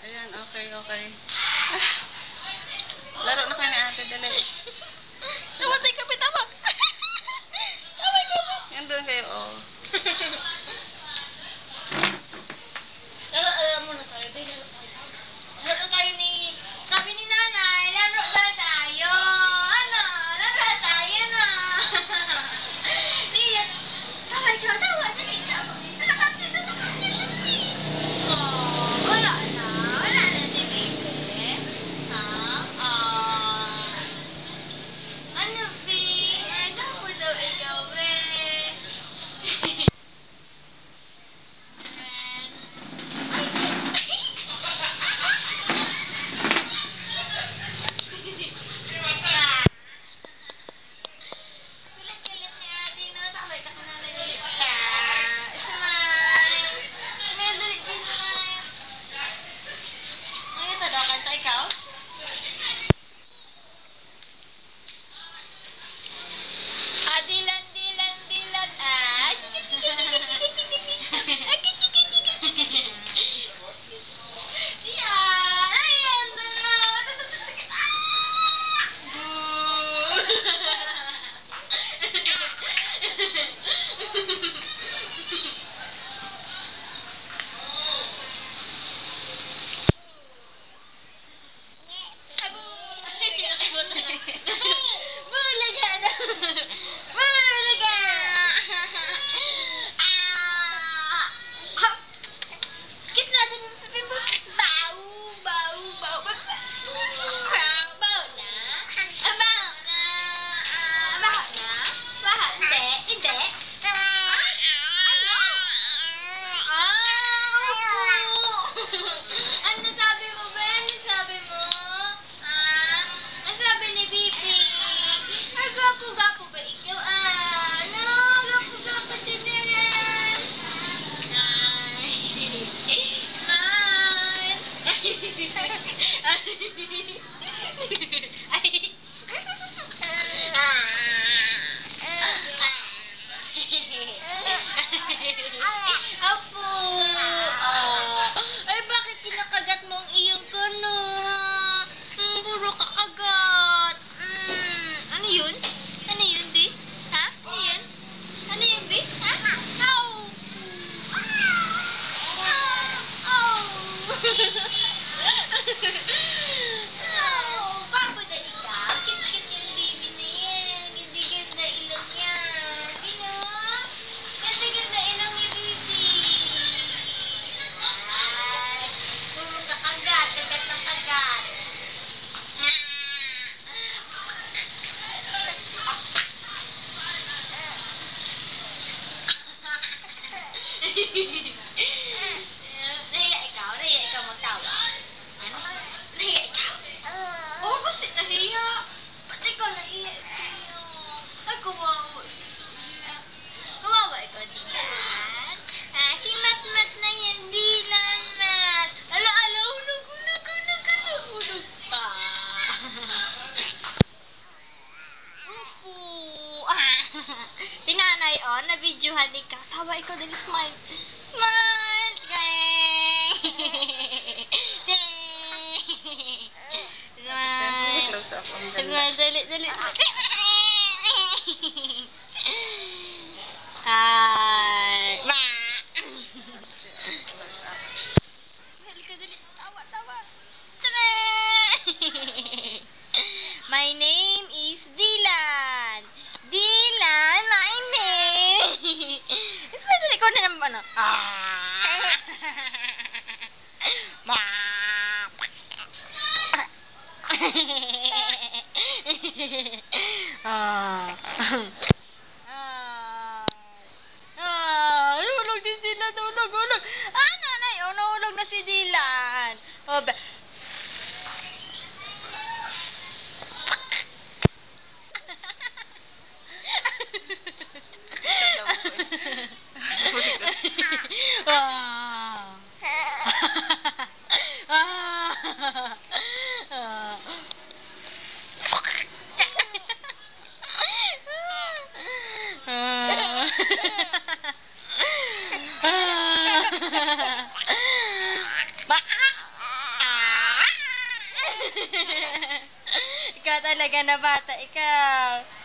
Ayan, okay, okay. Laro na kayo ni ate, dali. Namatay kami, tawag. Tawag kami. Yan doon kayo, oh. Pero alam mo na tayo, laro tayo ni, sabi ni nanay, laro ba tayo? Ano? Laro tayo na. Niya, tawag ka, tawag. Nahiya ikaw magtawa. Ano? Nahiya ikaw? Oo, kasi nahiya. Ba't ikaw nahiya? Ay, kawawa. Kawawa ikaw, Dilan. Si Mat-Mat na yan, Dilan, Mat. Ala, hulog pa. Opo. Si nanay, na-videohan ikaw. Tawa ikaw, dali smile. Smile! Smile, dali. Hi! Dali. Tawa. My name is Dilan. Dilan, my name. Dali ko na naman, Nahulog din sila, nahulog. Nanay, nahulog na si Dilan. Ikaw talaga na bata, ikaw.